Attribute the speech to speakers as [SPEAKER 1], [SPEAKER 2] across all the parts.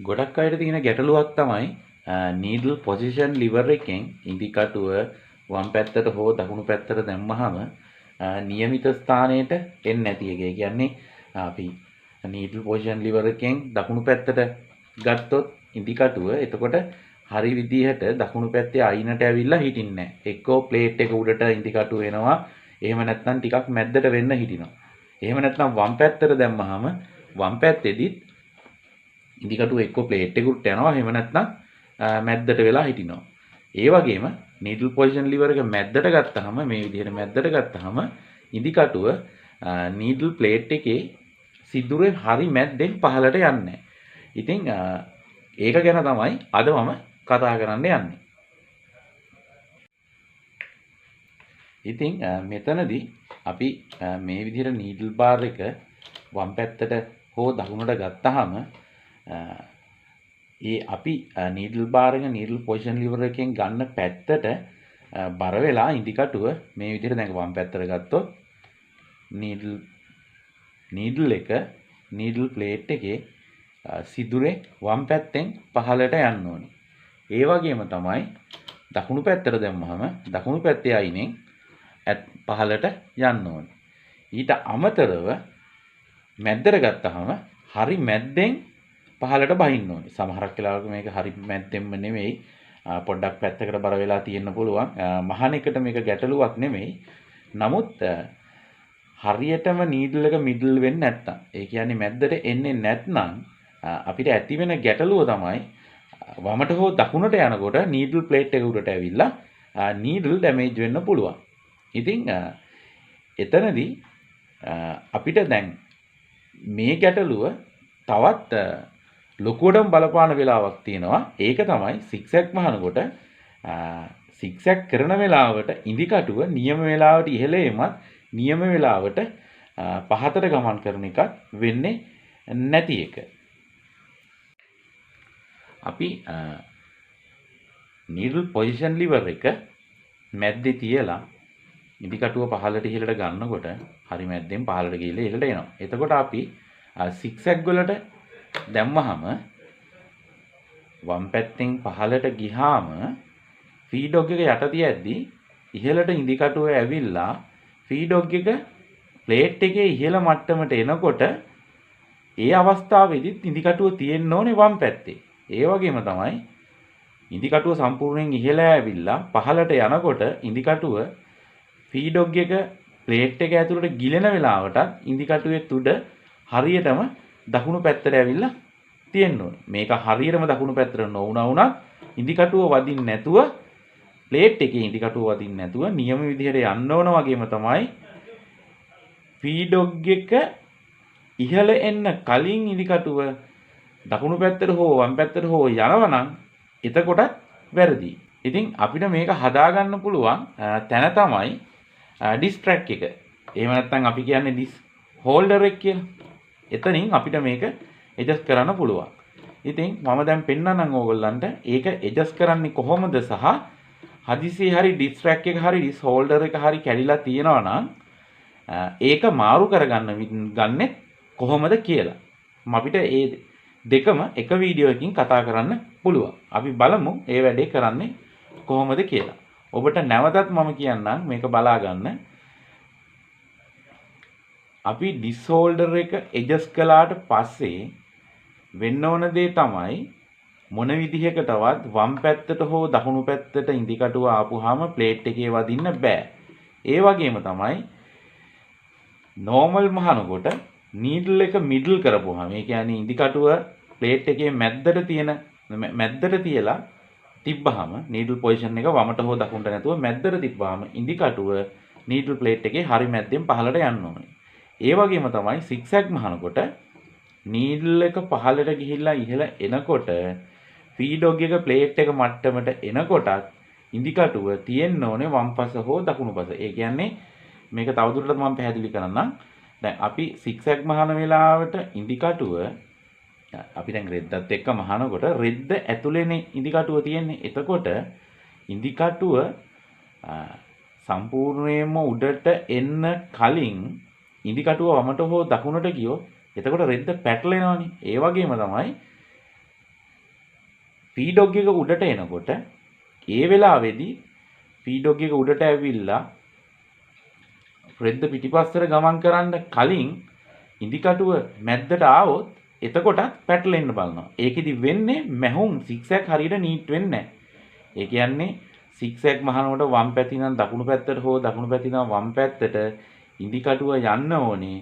[SPEAKER 1] ගොඩක් අයට තියෙන ගැටලුවක් තමයි නීඩල් පොසිෂන් ලිවර් එකෙන් ඉදිකටුව වම් පැත්තට හෝ දකුණු පැත්තට දැම්මහම નિયમિત ස්ථානයට එන්නේ නැති එක. ඒ කියන්නේ අපි නීඩල් පොසිෂන් ලිවර් එකෙන් දකුණු පැත්තට ගත්තොත් ඉදිකටුව එතකොට හරි විදිහට දකුණු පැත්තේ අයිනට ඇවිල්ලා හිටින්නේ නැහැ. එක්කෝ ප්ලේට් එක උඩට ඉදිකටුව එනවා. එහෙම නැත්නම් ටිකක් මැද්දට වෙන්න හිටිනවා. එහෙම නැත්නම් වම් පැත්තට දැම්මහම වම් පැත්තේදීත් ඉදිකටුව එක්ක ප්ලේට් එකකට යනවා. එහෙම නැත්නම් මැද්දට වෙලා හිටිනවා. ඒ වගේම නීඩල් පොසිෂන් ලිවර් එක මැද්දට ගත්තාම මේ විදිහට මැද්දට ගත්තාම ඉදිකටුව නීඩල් ප්ලේට් එකේ සිදුරේ හරි මැද්දෙන් පහළට යන්නේ. ඉතින් ඒක ගැන තමයි අද මම කතා කරන්න යන්නේ. ඉතින් මෙතනදී අපි මේ විදිහට නීඩල් බාර් එක වම් පැත්තට හෝ දකුණට ගත්තාම අපි නීඩල් බාර් එක නීඩල් පොසිෂන් ලිවර් එකෙන් ගන්න පැත්තට බර වෙලා ඉදිකටුව මේ විදිහට දැන් වම් පැත්තට ගත්තොත් නීඩල් එක නීඩල් ප්ලේට් එකේ සිදුරේ වම් පැත්තෙන් පහළට යන්න ඕනේ. ඒ වගේම තමයි දකුණු පැත්තට දැම්මහම දකුණු පැත්තේ අයිනෙන් පහළට යන්න ඕනේ. ඊට අමතරව මැද්දට ගත්තාම හරි මැද්දෙන් පහළට බහින්න ඕනේ. සමහරක් වෙලාවක මේක හරි මැද්දෙන්ම නෙමෙයි පොඩ්ඩක් පැත්තකට බර වෙලා තියෙන්න පුළුවන්. මහාන එකට මේක ගැටලුවක් නෙමෙයි. නමුත් හරියටම නීඩල් එක මිඩල් වෙන්නේ නැත්නම්, ඒ කියන්නේ මැද්දට එන්නේ නැත්නම් අපිට ඇති වෙන ගැටලුව තමයි වමට හෝ දකුණට යනකොට නීඩල් ප්ලේට් එක උඩට ඇවිල්ලා නීඩල් ඩැමේජ් වෙන්න පුළුවන්. ඉතින් එතනදී අපිට දැන් මේ ගැටලුව තවත් ලොකුවටම බලපාන වෙලාවක් තියෙනවා. ඒක තමයි සික්සැක් මහනකොට සික්සැක් කරන වෙලාවට ඉදිකටුව නියම වෙලාවට ඉහළ එමත් නියම වෙලාවට පහතට ගමන් කරන එකක් වෙන්නේ නැති එක. අපි නීඩල් පොසිෂන් ලිවර් එක මැද්දේ තියලා ඉදිකටුව පහළට ඉහළට ගන්නකොට හරි මැද්දෙන් පහළට ගිහලා ඉහළට එනවා. එතකොට අපි සික්සැක් වලට දැම්මහම වම් පැත්තෙන් පහළට ගිහාම ෆීඩොග් එක යට තියද්දි ඉහළට ඉදිකටුව ඇවිල්ලා ෆීඩොග් එක ප්ලේට් එකේ ඉහළ මට්ටමට එනකොට ඒ අවස්ථාවේදීත් ඉදිකටුව තියෙන්න ඕනේ වම් පැත්තේ. ඒ වගේම තමයි ඉදිකටුව සම්පූර්ණයෙන් ඉහළ ඇවිල්ලා පහළට යනකොට ඉදිකටුව ෆීඩොග් එක ප්ලේට් එක ඇතුළට ගිලෙන වෙලාවට ඉදිකටුවේ තුඩ හරියටම දකුණු පැත්තට ඇවිල්ලා තියෙන්න ඕනේ. මේක හරියටම දකුණු පැත්තට නොවුණා වුණත් ඉදිකටුව වදින්න නැතුව ප්ලේට් එකේ ඉදිකටුව වදින්න නැතුව නියම විදිහට යන්න ඕන වගේම තමයි ෆීඩොග් එක ඉහළ එන්න කලින් ඉදිකටුව දකුණු පැත්තට හෝ වම් පැත්තට හෝ යනවනම් එතකොටත් වැරදි. ඉතින් අපිට මේක හදාගන්න පුළුවන් තැන තමයි ඩිස් ට්‍රැක් එක. එහෙම නැත්නම් අපි කියන්නේ ඩිස් හෝල්ඩර් එක කියලා. එතනින් අපිට මේක ඇඩ්ජස්ට් කරන්න පුළුවන්. ඉතින් මම දැන් පෙන්නන්නම් ඕගොල්ලන්ට ඒක ඇඩ්ජස්ට් කරන්නේ කොහොමද සහ හදිසියේ හරි ඩිස් ට්‍රැක් එක හරි ඩිස් හෝල්ඩර් එක හරි කැඩිලා තියෙනවා නම් ඒක මාරු කරගන්න ගන්නෙ කොහොමද කියලා. අපිට ඒ දෙකම එක වීඩියෝ එකකින් කතා කරන්න පුළුවන්. අපි බලමු ඒ වැඩේ කරන්නේ කොහොමද කියලා. ඔබට නැවතත් මම කියන්නම් මේක බලා ගන්න. අපි ඩිස් හෝල්ඩර් එක ඇඩ්ජස්ට් කළාට පස්සේ වෙන්න ඕන දේ තමයි මොන විදිහකටවත් වම් පැත්තට හෝ දකුණු පැත්තට ඉදිකටුව ආපුවාම ප්ලේට් එකේ වදින්න බෑ. ඒ වගේම තමයි නෝමල් මහනකොට නීඩල් එක මිඩල් කරපුවාම, ඒ කියන්නේ ඉදිකටුව ප්ලේට් එකේ මැද්දට තියලා තිබ්බහම නීඩල් පොසිෂන් එක වමට හෝ දකුණට නැතුව මැද්දට තිබ්බහම ඉදිකටුව නීඩල් ප්ලේට් එකේ හරි මැද්දෙන් පහළට යන්න ඕනේ. ඒ වගේම තමයි සික්සැක් මහනකොට නීඩල් එක පහළට ගිහිල්ලා ඉහළ එනකොට ෆීඩොග් එක ප්ලේට් එක මට්ටමට එනකොටත් ඉදිකටුව තියෙන්න ඕනේ වම් පස හෝ දකුණු පස. ඒ කියන්නේ මේක තවදුරටත් මම පැහැදිලි කරන්නම්. දැන් අපි සික්සැක් මහන වෙලාවට ඉදිකටුව අපි දැන් රෙද්දත් එක්ක මහනකොට රෙද්ද ඇතුලේනේ ඉදිකටුව තියෙන්නේ. එතකොට ඉදිකටුව සම්පූර්ණයෙන්ම උඩට එන්න කලින් ඉදිකටුව වමට හෝ දකුණට ගියොත් එතකොට රෙද්ද පැටලෙනවනේ. ඒ වගේම තමයි ෆීඩොග් එක උඩට එනකොට ඒ වෙලාවේදී ෆීඩොග් එක උඩට ඇවිල්ලා රෙද්ද පිටිපස්සට ගමන් කරන්න කලින් ඉදිකටුව මැද්දට ආවොත් එතකොටත් පැටලෙන්න බලනවා. ඒකෙදි වෙන්නේ මැහුම් සික්සැක් හරියට නීට් වෙන්නේ නැහැ. ඒ කියන්නේ සික්සැක් මහනකොට වම් පැති ඉඳන් දකුණු පැත්තට හෝ දකුණු පැති ඉඳන් වම් පැත්තට ඉදිකටුව යන්න ඕනේ.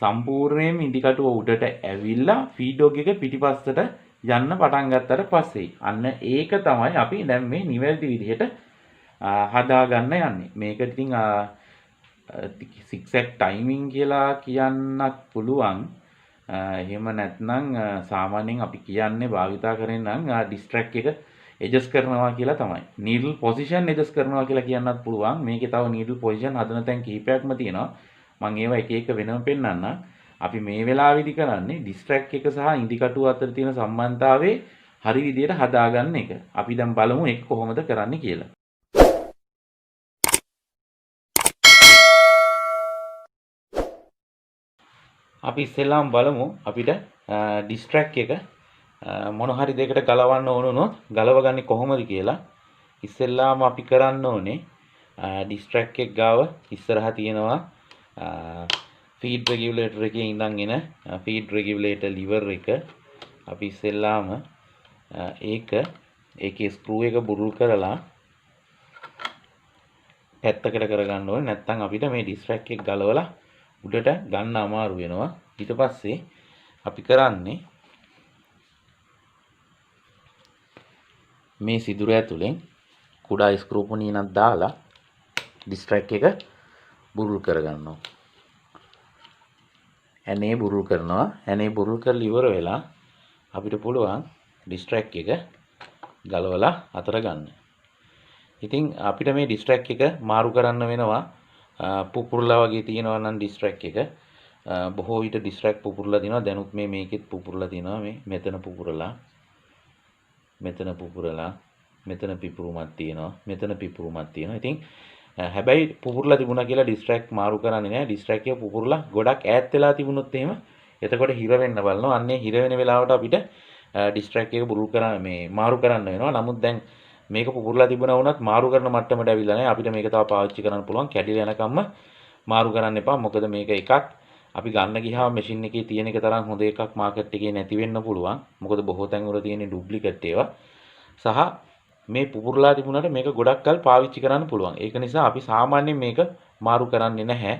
[SPEAKER 1] සම්පූර්ණයෙන්ම ඉදිකටුව උඩට ඇවිල්ලා ෆීඩොග් එක පිටිපස්සට යන්න පටන් ගත්තට පස්සේ අන්න ඒක තමයි අපි දැන් මේ නිවැරදි විදිහට හදාගන්න යන්නේ. මේකට ඉතින් සික්සැක් ටයිමින් කියලා කියන්නත් පුළුවන්. එහෙම නැත්නම් සාමාන්‍යයෙන් අපි කියන්නේ භාවිතා කරන්නේ නම් ඩිස්ට්‍රැක්ට් එක ඇඩ්ජස්ට් කරනවා කියලා තමයි. නීඩල් පොසිෂන් ඇඩ්ජස්ට් කරනවා කියලා කියන්නත් පුළුවන්. මේකේ තව නීඩල් පොසිෂන් හදන තැන් කීපයක්ම තියෙනවා. මම ඒවා එක එක වෙනම පෙන්නන්නම්. අපි මේ වෙලාවේදී කරන්නේ ඩිස්ට්‍රැක්ට් එක සහ ඉන්ඩිකටුව අතර තියෙන සම්බන්ධතාවයේ හරි විදියට හදාගන්න එක. අපි දැන් බලමු ඒක කොහොමද කරන්නේ කියලා. අපි ඉස්සෙල්ලාම බලමු අපිට ඩිස්ට්‍රැක්ට් එක මොන හරි දෙයකට ගලවන්න ඕන වුණොත් ගලවගන්නේ කොහොමද කියලා. ඉස්සෙල්ලාම අපි කරන්න ඕනේ ඩිස්ට්‍රැක්ට් එක ගාව ඉස්සරහා තියෙනවා ෆීඩ් රෙගියුලේටර් එකේ ඉඳන් එන ෆීඩ් රෙගියුලේටර් ලිවර් එක. අපි ඉස්සෙල්ලාම ඒකේ ස්ක්‍රූ එක බුරුල් කරලා පැත්තකට කරගන්න ඕනේ. නැත්නම් අපිට මේ ඩිස්ට්‍රැක්ට් එක ගලවලා උඩට ගන්න අමාරු වෙනවා. ඊට පස්සේ අපි කරන්නේ මේ සිදුර ඇතුලෙන් කුඩා ස්ක්‍රූ පුණියනක් දාලා ඩිස්ට්‍රැක්ට් එක බුරුල් කරගන්නවා. ඇනේ බුරුල් කරනවා. ඇනේ බුරුල් කරලා ඉවර වෙලා අපිට පුළුවන් ඩිස්ට්‍රැක්ට් එක ගලවලා අතර ගන්න. ඉතින් අපිට මේ ඩිස්ට්‍රැක්ට් එක මාරු කරන්න වෙනවා. පුපුරලා වගේ තියෙනවා නම් ඩිස්ට්‍රැක්ට් එක බොහෝ විට ඩිස්ට්‍රැක්ට් පුපුරලා තියෙනවා. දැනුත් මේකෙත් පුපුරලා තියෙනවා. මේ මෙතන පුපුරලා මෙතන පුපුරලා මෙතන පිපුරුමක් තියෙනවා. මෙතන පිපුරුමක් තියෙනවා. ඉතින් හැබැයි පුපුරලා තිබුණා කියලා ඩිස්ට්‍රැක්ට් මාරු කරන්නේ නැහැ. ඩිස්ට්‍රැක්ට් එක පුපුරලා ගොඩක් ඈත් වෙලා තිබුණොත් එහෙම එතකොට හිර වෙන්න බලනවා. අන්නේ හිර වෙන වෙලාවට අපිට ඩිස්ට්‍රැක්ට් එක බුරුල් කරන්න මේ මාරු කරන්න වෙනවා. නමුත් දැන් මේක පුපුරලා තිබුණා වුණත් මාරු කරන මට්ටමට ඇවිල්ලා නැහැ. අපිට මේක තව පාවිච්චි කරන්න පුළුවන්. කැඩිලා යනකම්ම මාරු කරන්න එපා. මොකද මේක එකක් අපි ගන්න ගියාම මැෂින් එකේ තියෙන එක තරම් හොඳ එකක් මාකට් එකේ නැති වෙන්න පුළුවන්. මොකද බොහෝ තැන් වල තියෙන ඩුප්ලිකේට් ඒවා. සහ මේ පුපුරලා තිබුණාට මේක ගොඩක් කල් පාවිච්චි කරන්න පුළුවන්. ඒක නිසා අපි සාමාන්‍යයෙන් මේක මාරු කරන්නේ නැහැ.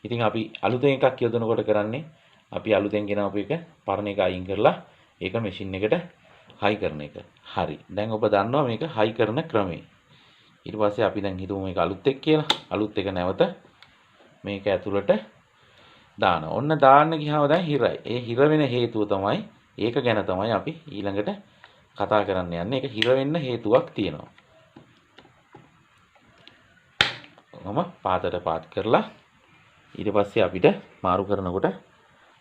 [SPEAKER 1] ඉතින් අපි අලුතෙන් එකක් යොදනකොට කරන්නේ අපි අලුතෙන් ගෙනාවු එක පරණ එක අයින් කරලා ඒක මැෂින් එකට හයි කරන එක. හරි. දැන් ඔබ දන්නවා මේක හයි කරන ක්‍රමය. ඊට පස්සේ අපි දැන් හිතමු මේක අලුත් එක් කියලා. අලුත් එක නැවත මේක ඇතුළට දානවා. ඔන්න දාන්න ගියාම දැන් හිරයි. ඒ හිර වෙන හේතුව තමයි ඒක ගැන තමයි අපි ඊළඟට කතා කරන්න යන්නේ. ඒක හිර වෙන්න හේතුවක් තියෙනවා. මම පාතට පාත් කරලා ඊට පස්සේ අපිට මාරු කරනකොට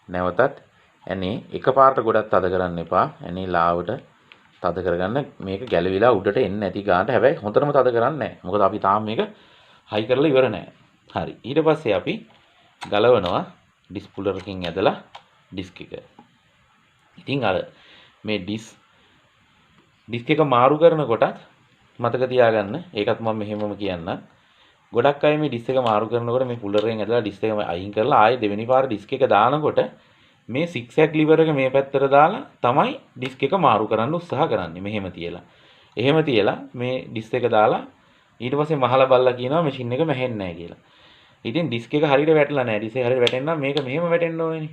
[SPEAKER 1] නැවතත් ඇනේ එකපාරට ගොඩක් තද කරන්න එපා. ඇනේ ලාවට තද කරගන්න. මේක ගැලවිලා උඩට එන්නේ නැති ගානට. හැබැයි හොඳටම තද කරන්නේ නැහැ. මොකද අපි තාම මේක හයි කරලා ඉවර නැහැ. හරි. ඊට පස්සේ අපි ගලවනවා ඩිස් පුලරකින් ඇදලා ඩිස්ක් එක. ඉතින් අර මේ ඩිස්ක් එක මාරු කරනකොටත් මතක තියාගන්න. ඒකත් මම මෙහෙමම කියන්නම්. ගොඩක් අය මේ ඩිස්ක් එක මාරු කරනකොට මේ පුලරෙන් ඇදලා ඩිස්ක් එක අයින් කරලා ආයේ දෙවෙනි පාර ඩිස්ක් එක දානකොට මේ සික්සැක් ලිවර් එක මේ පැත්තට දාලා තමයි ඩිස්ක් එක මාරු කරන්න උත්සාහ කරන්නේ. මෙහෙම තියලා. එහෙම තියලා මේ ඩිස්ක් එක දාලා ඊට පස්සේ මහලා බලලා කියනවා මැෂින් එක මැහෙන්නේ නැහැ කියලා. ඉතින් ඩිස්ක් එක හරියට වැටලා නැහැ. ඩිස්ක් එක හරියට වැටෙන්න නම් මේක මෙහෙම වැටෙන්න ඕනේ.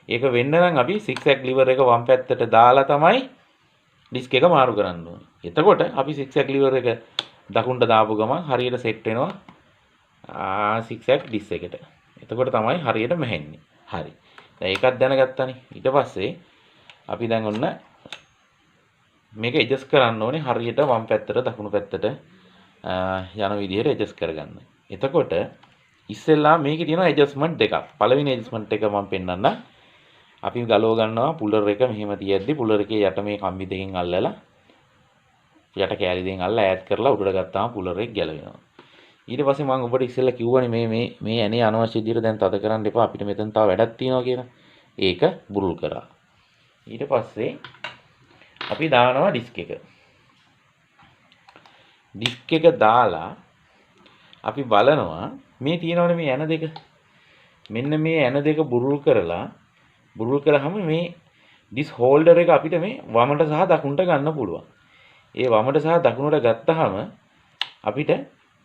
[SPEAKER 1] ඒක වෙන්න නම් අපි සික්සැක් ලිවර් එක වම් පැත්තට දාලා තමයි ඩිස්ක් එක මාරු කරන්න ඕනේ. එතකොට අපි සික්සැක් ලිවර් එක දකුණට දාපු ගමන් හරියට සෙට් වෙනවා සික්සැක් ඩිස්ක් එකට. එතකොට තමයි හරියට මැහෙන්නේ. හරි. දැන් ඒකත් දැනගත්තානේ. ඊට පස්සේ අපි දැන් ඔන්න මේක ඇඩ්ජස්ට් කරන්න ඕනේ හරියට වම් පැත්තට දකුණු පැත්තට යන විදිහට ඇඩ්ජස්ට් කරගන්න. එතකොට ඉස්සෙල්ලා මේකේ තියෙනවා ඇඩ්ජස්ට්මන්ට් දෙකක්. පළවෙනි ඇඩ්ජස්ට්මන්ට් එක මම පෙන්නන්න. අපි ගලව ගන්නවා පුලර් එක මෙහෙම තියද්දි පුලර් එකේ යට මේ කම්බි දෙකෙන් අල්ලලා යට කෑලි දෙකෙන් අල්ලලා ඈඩ් කරලා උඩට ගත්තාම පුලර් එක ගැලවෙනවා. ඊට පස්සේ මම ඔබට ඉස්සෙල්ලා කිව්වනේ මේ ඇනේ අනවශ්‍ය විදිහට දැන් තද කරන්න එපා. අපිට මෙතන තව වැඩක් තියෙනවා කියලා. ඒක බුරුල් කරා. ඊට පස්සේ අපි දානවා ඩිස්ක් එක. ඩිස්ක් එක දාලා අපි බලනවා මේ තියෙනවනේ මේ ඇන දෙක. මෙන්න මේ ඇන දෙක බුරුල් කරාම මේ ඩිස් හෝල්ඩර් එක අපිට මේ වමට සහ දකුණට ගන්න පුළුවන්. ඒ වමට සහ දකුණට ගත්තාම අපිට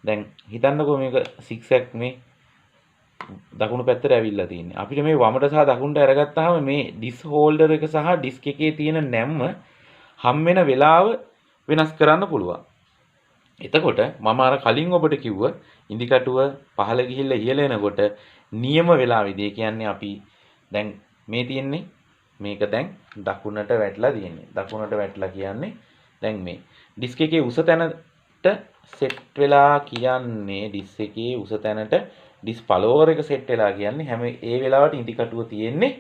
[SPEAKER 1] දැන් හිතන්නකෝ මේක 6ක් මේ දකුණු පැත්තට ඇවිල්ලා තියෙන්නේ. අපිට මේ වමට සහ දකුණට අරගත්තාම මේ ඩිස් හෝල්ඩර් එක සහ ඩිස්ක් එකේ තියෙන නැම්ම හම් වෙන වෙලාව වෙනස් කරන්න පුළුවන්. එතකොට මම අර කලින් ඔබට කිව්ව ඉන්දිකටුව පහළ ගිහිල්ලා ඉහළ එනකොට නියම වෙලාවේදී කියන්නේ අපි දැන් මේ තියෙන්නේ මේක දැන් දකුණට වැටලා තියෙන්නේ. දකුණට වැටලා කියන්නේ දැන් මේ ඩිස්ක් එකේ උස තැනට සෙට් වෙලා කියන්නේ ඩිස් එකේ උස තැනට ඩිස් පලෝවර් එක සෙට් වෙලා කියන්නේ හැම ඒ වෙලාවට ඉන්දිකටුව තියෙන්නේ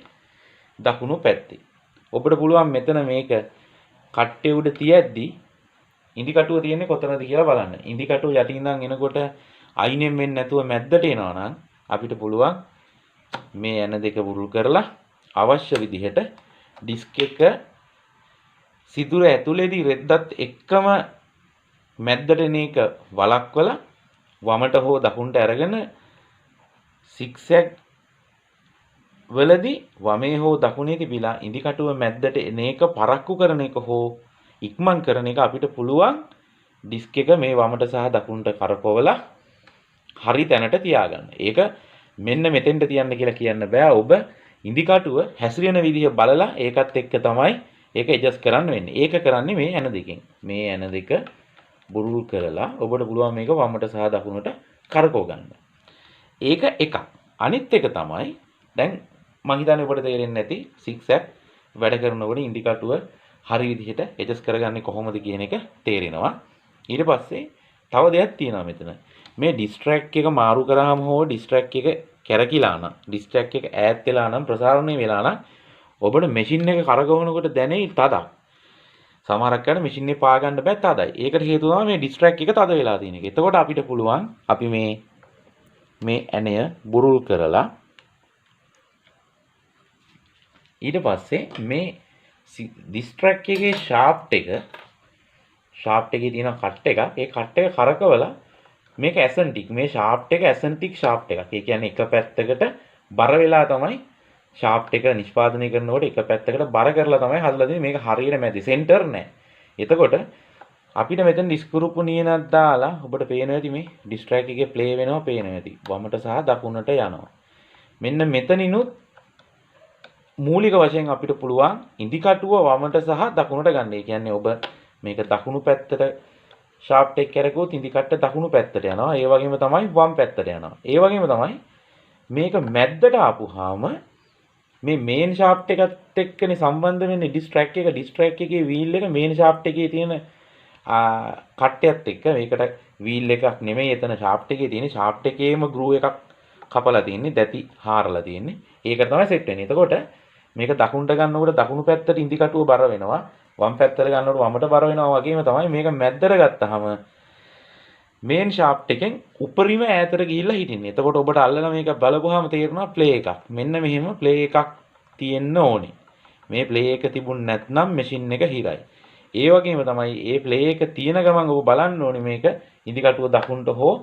[SPEAKER 1] දකුණු පැත්තේ. ඔබට පුළුවන් මෙතන මේක කට්ටේ උඩ තියද්දි ඉන්දිකටුව තියෙන්නේ කොතනද කියලා බලන්න. ඉන්දිකටුව යටින් ඉඳන් එනකොට අයිනෙන් වෙන්නේ නැතුව මැද්දට එනවා නම් අපිට පුළුවන් මේ ඇන දෙක බුරුල් කරලා අවශ්‍ය විදිහට ඩිස්ක් එක සිදුර ඇතුලේදී රෙද්දත් එක්කම මැද්දට එන එක වළක්වලා වමට හෝ දකුණට අරගෙන සික්සැක් වලදී වමේ හෝ දකුණේ තිබිලා ඉන්දිකටුව මැද්දට එන එක පරක්කු කරන එක හෝ ඉක්මන් කරන එක අපිට පුළුවන් ඩිස්ක් එක මේ වමට සහ දකුණට කරකවලා හරි තැනට තියාගන්න. ඒක මෙන්න මෙතෙන්ට තියන්න කියලා කියන්න බෑ. ඔබ ඉන්දිකටුව හැසිරෙන විදිහ බලලා ඒකත් එක්ක තමයි ඒක ඇඩ්ජස්ට් කරන්න වෙන්නේ. ඒක කරන්නේ මේ ඇන දෙකෙන්. මේ ඇන දෙක බුරුල් කරලා ඔබට පුළුවන් මේක වමට සහ දකුණට කරකව ගන්න. ඒක එකක්. අනිත් එක තමයි දැන් මම හිතන්නේ ඔබට තේරෙන්නේ නැති 6ක් වැඩ කරනකොට ඉන්දිකටුව හරි විදිහට ඇඩ්ජස්ට් කරගන්නේ කොහොමද කියන එක තේරෙනවා. ඊට පස්සේ තව දෙයක් තියෙනවා මෙතන. මේ ඩිස්ට්‍රැක්ට් එක මාරු කරාම හෝ ඩිස්ට්‍රැක්ට් එක කැරකිලා නම් ඩිස්ට්‍රැක්ට් එක ඈත් වෙලා නම් ප්‍රසාරණය වෙලා නම් ඔබට මැෂින් එක කරකවනකොට දැනෙයි තදක්. සමහරක් කරන මැෂින් එක පා ගන්න බෑ තදයි. ඒකට හේතුව තමයි මේ ඩිස්ට්‍රැක්ට් එක තද වෙලා තියෙන එක. එතකොට අපිට පුළුවන් අපි මේ ඇණය බුරුල් කරලා ඊට පස්සේ මේ ඩිස්ට්‍රැක්ට් එකේ ෂාෆ්ට් එකේ තියෙන කට් එක ඒ කට් එක කරකවලා මේක ඇසන්ටික් මේ ෂාෆ්ට් එක ඇසන්ටික් ෂාෆ්ට් එකක්. ඒ කියන්නේ එක පැත්තකට බර වෙලා තමයි ෂාෆ්ට් එක නිෂ්පාදනය කරනකොට එක පැත්තකට බර කරලා තමයි හදලා දෙන්නේ. මේක හරියට මැදි සෙන්ටර් නෑ. එතකොට අපිට මෙතන ස්ක්‍රූපු නියනක් දාලා ඔබට පේනවා ඇති මේ ඩිස්ට්‍රැක්ට් එකේ ප්ලේ වෙනවා පේනවා ඇති. වමට සහ දකුණට යනවා. මෙන්න මෙතනිනුත් මූලික වශයෙන් අපිට පුළුවන් ඉන්දිකටුව වමට සහ දකුණට ගන්න. ඒ කියන්නේ ඔබ මේක දකුණු පැත්තට ෂාෆ්ට් එක කරකවුවොත් ඉන්දිකට්ට දකුණු පැත්තට යනවා. ඒ වගේම තමයි වම් පැත්තට යනවා. ඒ වගේම තමයි මේක මැද්දට ආපුවාම මේ මේන් ෂාෆ්ට් එකත් එක්කනේ සම්බන්ධ වෙන්නේ ඩිස්ට්‍රැක්ට් එක. ඩිස්ට්‍රැක්ට් එකේ වීල් එක මේන් ෂාෆ්ට් එකේ තියෙන කට්ටයත් එක්ක මේකට වීල් එකක් නෙමෙයි එතන ෂාෆ්ට් එකේ තියෙන්නේ. ෂාෆ්ට් එකේම ගෲ එකක් කපලා තියෙන්නේ, දැති හාරලා තියෙන්නේ. ඒක තමයි සෙට් වෙන්නේ. එතකොට මේක දකුණට ගන්නකොට දකුණු පැත්තට ඉන්දිකටුව බර වෙනවා. වම් පැත්තට ගන්නකොට වමට බර වෙනවා වගේම තමයි මේක මැද්දට ගත්තාම මේන් ෂාෆ්ට් එකෙන් උපරිම ඈතට ගිහිල්ලා හිටින්නේ. එතකොට ඔබට අල්ලලා මේක බලපුවාම තේරෙනවා ප්ලේ එකක්. මෙන්න මෙහෙම ප්ලේ එකක් තියෙන්න ඕනේ. මේ ප්ලේ එක තිබුණ නැත්නම් මැෂින් එක හිරයි. ඒ වගේම තමයි මේ ප්ලේ එක තියෙන ගමන් ඔබ බලන්න ඕනේ මේක ඉන්දිකටුව දකුණට හෝ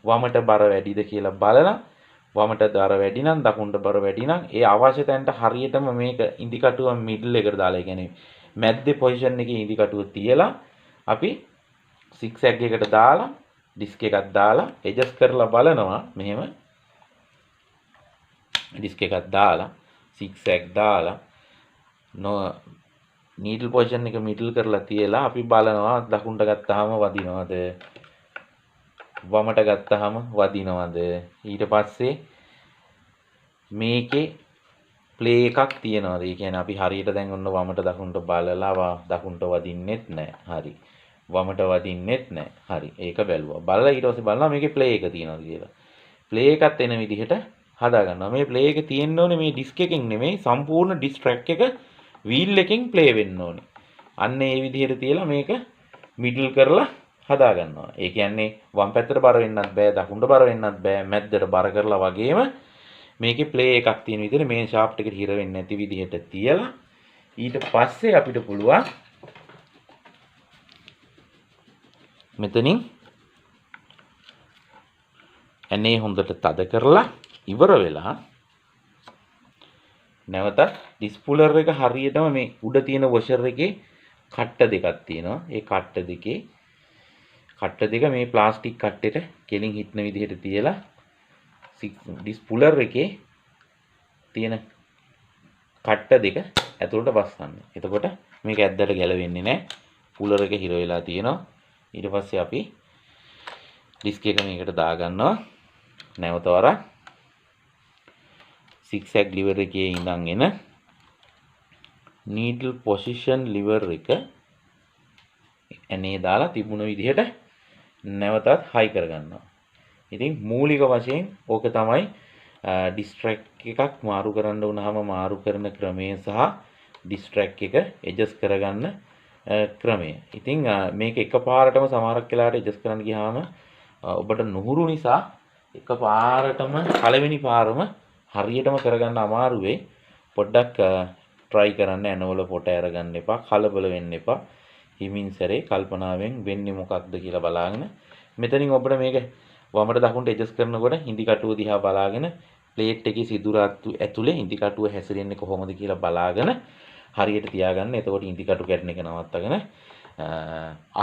[SPEAKER 1] වමට බර වැඩිද කියලා බලලා වමට බර වැඩි නම් දකුණට බර වැඩි නම් ඒ අවශ්‍ය තැනට හරියටම මේක ඉන්දිකටුව මිඩල් එකට දාලා ඒ කියන්නේ මැද්දේ පොසිෂන් එකේ ඉන්දිකටුව තියලා අපි සික්සැග් එකකට දාලා ඩිස්ක් එකක් දාලා ඇඩ්ජස්ට් කරලා බලනවා. මෙහෙම ඩිස්ක් එකක් දාලා සික්සැග් දාලා නීඩල් පොසිෂන් එක මිඩල් කරලා තියලා අපි බලනවා දකුණට ගත්තාම වදිනවද වමට ගත්තාම වදිනවද. ඊට පස්සේ මේකේ ප්ලේ එකක් තියනවාද. ඒ කියන්නේ අපි හරියට දැන් ඔන්න වමට දකුණට බලලා දකුණට වදින්නෙත් නැහැ. හරි. වමට වදින්නෙත් නැහැ. හරි. ඒක බැලුවා. බලලා ඊට පස්සේ බලනවා මේකේ ප්ලේ එක තියනවාද කියලා. ප්ලේ එකත් එන විදිහට හදා ගන්නවා. මේ ප්ලේ එක තියෙන්න ඕනේ මේ ඩිස්ක් එකෙන් නෙමෙයි සම්පූර්ණ ඩිස්ට්‍රැක්ට් එක වීල් එකෙන් ප්ලේ වෙන්න ඕනේ. අන්න ඒ විදිහට තියලා මේක මිඩල් කරලා හදා ගන්නවා. ඒ කියන්නේ වම් පැත්තට බර වෙන්නත් බෑ, දකුණට බර වෙන්නත් බෑ, මැද්දට බර කරලා වගේම මේකේ ප්ලේ එකක් තියෙන විදිහට මේන් ෂාෆ්ට් එකට හිර වෙන්නේ නැති විදිහට තියලා ඊට පස්සේ අපිට පුළුවන් මෙතනින් ඇනේ හොඳට තද කරලා ඉවර වෙලා නැවත ඩිස්පුලර් එක හරියටම මේ උඩ තියෙන වොෂර් එකේ කට්ට දෙකක් තියෙනවා. ඒ කට්ට දෙක මේ ප්ලාස්ටික් කට්ටෙට කෙලින් හිටන විදිහට තියලා ඩිස්පුලර් එකේ තියෙන කට්ට දෙක ඇතුළට බස්සන්න. එතකොට මේක ඇද්දට ගැලවෙන්නේ නැහැ. පුලර් එක හිර වෙලා තියෙනවා. ඊට පස්සේ අපි ඩිස්ක් එක මේකට දාගන්නවා. නැවත වරක් zigzag lever එකේ ඉඳන් එන needle position lever එක ඇනේ දාලා තිබුණ විදිහට නැවතත් high කරගන්නවා. ඉතින් මූලික වශයෙන් ඕක තමයි ඩිස්ක් ට්‍රැක් එකක් මාරු කරන්න වුණාම මාරු කරන ක්‍රමය සහ ඩිස්ක් ට්‍රැක් එක ඇඩ්ජස්ට් කරගන්න ක්‍රමය. ඉතින් මේක එකපාරටම සමහරක් වෙලාවට ඇඩ්ජස්ට් කරන්න ගියාම ඔබට නුහුරු නිසා එකපාරටම පළවෙනි පාරම හරියටම කරගන්න අමාරු වෙයි. පොඩ්ඩක් try කරන්න ඇනවල පොට අරගන්න එපා. කලබල වෙන්න එපා. හිමින් සැරේ කල්පනාවෙන් වෙන්නේ මොකක්ද කියලා බලාගෙන මෙතනින් ඔබට මේක වමට දකුණට ඇඩ්ජස්ට් කරනකොට හිඳි කටුව දිහා බලාගෙන ප්ලේට් එකේ සිදුර ඇතුලේ හිඳි කටුව හැසිරෙන්නේ කොහොමද කියලා බලාගෙන හරියට තියාගන්න. එතකොට හිඳි කටු කැඩෙන එක නවත්තගෙන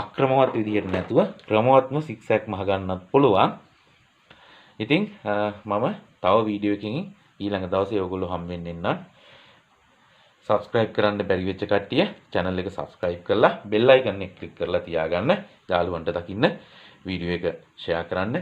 [SPEAKER 1] අක්‍රමවත් විදිහට නැතුව ක්‍රමවත්ම සික්සැක් මහ ගන්නත් පුළුවන්. ඉතින් මම තව වීඩියෝ එකකින් ඊළඟ දවසේ ඔයගොල්ලෝ හම්බෙන්න එන්නම්. subscribe කරන්න බැරි වෙච්ච කට්ටිය channel එක subscribe කරලා bell icon එක click කරලා තියාගන්න. යාළුවන්ට දකින්න වීඩියෝ එක share කරන්න.